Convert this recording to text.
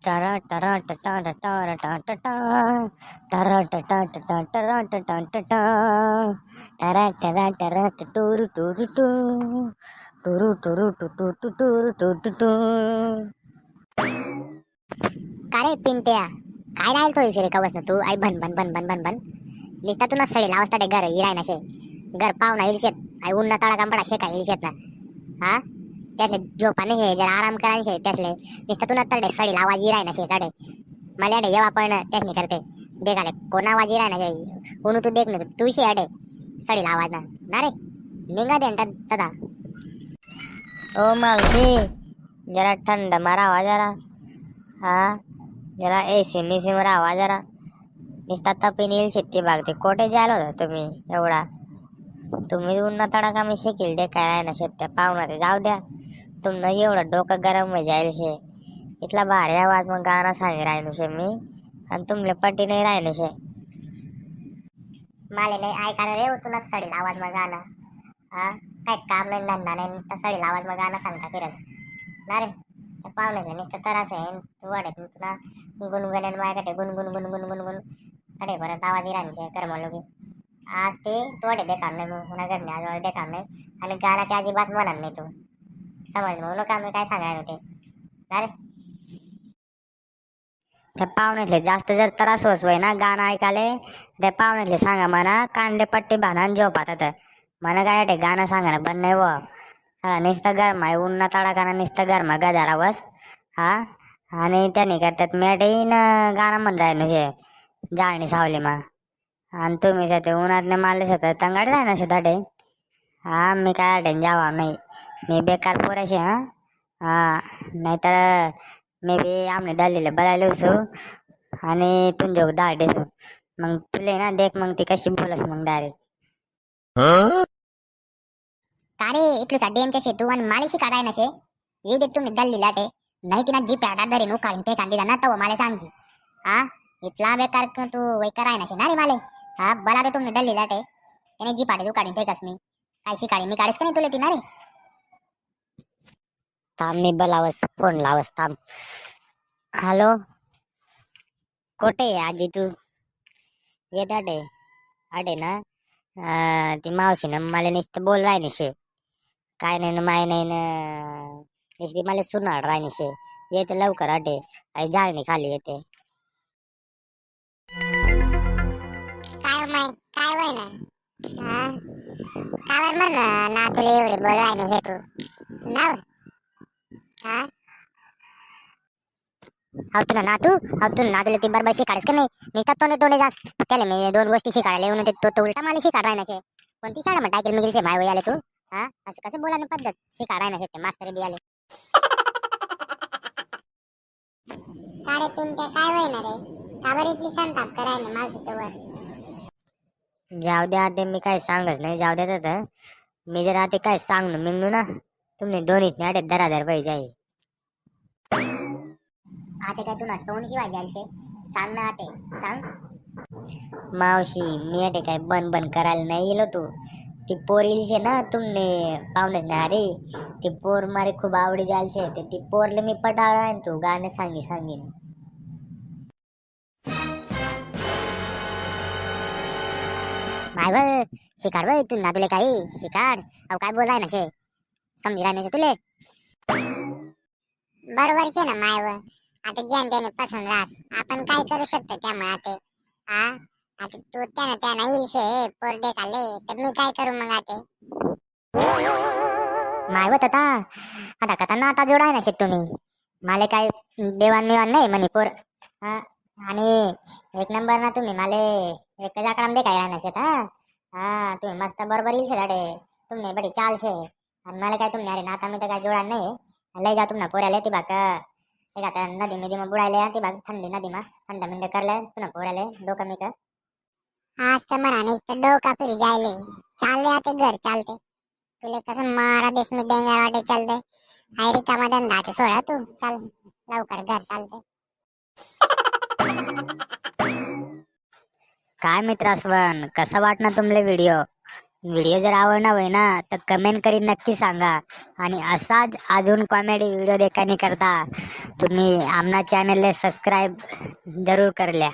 Ta-ra टरा टटा टटा टटा टटा टरा टटा टटा टरा टटा टटा टरा टरा टरा टूरु टूरु टू टूरु टूरु टू टू टू टूरु टू टू टू. का रे पिंट्या, काय राहिलतोय रे कवस ना तू? आई भन भन भन भन भन भन निस्ता तू ना सडी लावस्ता ते घर इराय ना शे घर पावना इलशेत आई उन्ना तळा कांपडा शे काय इलशेत ना. हा त्यातले झोपाने शे जरा आराम करायला शे त्यातले निस्ता तू ना तडे सडी लावाज इराय ना शे तडे मला अडे येवा पण त्यासनी करते देखाले कोणा आवाज इराय ना शे उनु तू देख ना तू शे अडे सडी लावाज ना रे निंगा दे तदा. ओ मावशी जरा ठंड मारावा जरा. हा जरा एसी मिसी मारावा जरा. निस्ता तपीन येईल शेती बागते कोठे जायला होता तुम्ही एवढा? तुम्ही उन्हा तडाखा मी शिकेल दे काय ना शेत्या पाहुणा ते जाऊ द्या. तुमनं एवढं डोकं गरम होई जाईल शे इथला भारी आवाज मग गाणं सांगे राहिनो शे मी आणि तुमले पट्टी नाही राहिनो शे. माले नाही ऐकायला रे तुला सडील आवाज मग गाणं. हा काय काम नाही धंदा नाही नुसता सडील आवाज मग गाणं सांगता फिरस ना रे. त्या पाहुण्याचं नुसतं तरास आहे तू वाढत तुला गुणगुण माझ्याकडे गुणगुण गुणगुण गुणगुण अरे परत आवाज राहायचे करमलो आज ते तोडे देखार नाही मग पुन्हा घरने आज देखार नाही आणि गाणं ते अजिबात म्हणणार नाही तू समज मग लोक आम्ही काय सांगायला होते अरे. त्या पाहुण्यातले जास्त जर त्रास होय ना गाणं ऐकाले त्या पाहुण्यातले सांगा म्हणा कांदे पट्टी बांधा झोपात आता म्हणा काय ते गाणं सांगा ना पण नाही व नुसतं गरमा आहे उन्हा तडाकाना नुसतं गरमा गदारा बस. हा आणि त्याने करतात मेटेन गाणं म्हण राहिनो शे जाळणी सावली मा आणि तुम्ही ते उन्हात नाही मारले सत तंगाड राही ना दाडे. हा मी काय अटेन जावा नाही मी बेकार पोरायचे हा. हा नाहीतर मी बी आमने डल्लीला बलायला उसू आणि तुझ्या दाळ देसू मग तुले ना देख मग ती कशी बोलस मग डायरेक्ट. का रे इटलूचा डेमच्या शेतू आणि माळीशी काढाय ना शे येऊ दे तुम्ही दल्ली लाटे नाही की ना जी पॅडा दरे नु काढून पे कांदी ना तव मला सांगजी. हा इथला बेकार तू वै कराय ना शे ना रे माले. हा बला रे तुम्ही डल्ली लाटे त्याने जी पाडे तू काढून फेकस मी काय शिकाळी मी काढेस का नाही तुला ती ना रे. थांब मी बलावस फोन लावस थांब. हॅलो कोठे आहे आजी तू? येत अडे अडे ना ती मावशी ना मला नुसतं बोल राहिनीशे काय नाही ना माय नाही ना नुसती मला सुनाड राहिनीशे येते लवकर अडे आई जाळणी खाली येते. काय माय काय वय ना हा काय म्हण ना तुला एवढे बोल राहिनीशे तू ना हा अहो तुला नातू अहो तुला नातूला ती बरोबर शिकाडेस का नाही नुसता तोंडे तोंडे जास त्याला मी दोन गोष्टी शिकायला येऊन तो उलटा मला शिकाड राहण्याचे कोणती शाळा म्हणता ऐकेल मी गेलचे भाई आले तू. हा असं कसं बोलायला पद्धत शिकाड राहण्याचे ते मास्तर बी आले. काय पिंट्या काय वय ना रे का बरं इथली संताप करायला मावशीच्या वर? जाऊ द्या ते मी काय सांगच नाही जाऊ द्या तर मी जर आता काय सांगू मिळू ना तुम्ही दोन्हीच नाही अडे दरादर पाहिजे आहे. आता काय तुला तोंड शिवाय जायचे सांग ना आते सांग. मावशी मी अटे काय बन बन करायला नाही गेलो तू ती पोर येईलशे ना तुमने पाहुणेच ना अरे ती पोर मारे खूप आवडी जायलशे ते ती पोरले मी पटाळ आहे तू गाणं सांगीन. माय व शिकाड व तू ना तुले काही शिकाड अहो काय बोलाय ना शे समजी राहण्याचे तुले बरोबर शे ना माय व आता ज्यान त्याने पसंत रास आपण काय करू शकतो त्यामुळे आता हा आता तू त्यानं येईल शे पोर देखाले तर मी काय करू मग आता माय व तता आता कथा ना आता जोडाय ना शेत तुम्ही माले काय देवाण निवाण नाही म्हणे पोर हा आणि एक नंबर ना तुम्ही माले एक जाकडाम देखाय राहणार शेत हा. हा तुम्ही मस्त बरोबर येईल शे दाडे तुम्ही बडी चाल शे आणि मला काय तुम्ही अरे नाता मी तर काय जोडा नाही लय जा तुम्हाला पोऱ्याला ती बाका एक आता नदी मध्ये मग बुडायला ती बाग थंडी नदी मा थंड मिंड करल्या पुन्हा पोऱ्याला डोकं मी का आज तर म्हणा तर डोका फिरी जायले चालले आता घर चालते तुला कसं मारा देश मी डेंगर वाटे चालते हाय रिकामा धंदा ते सोडा तू चाल लवकर घर चालते. काय मित्रास्वन कसा वाटणार तुमले व्हिडिओ व्हिडिओ जर आवडला होय ना तर कमेंट करी नक्की सांगा. आणि असाच अजून कॉमेडी व्हिडिओ देखणे करता तुम्ही आमना चॅनलला सबस्क्राईब जरूर कर ल्या.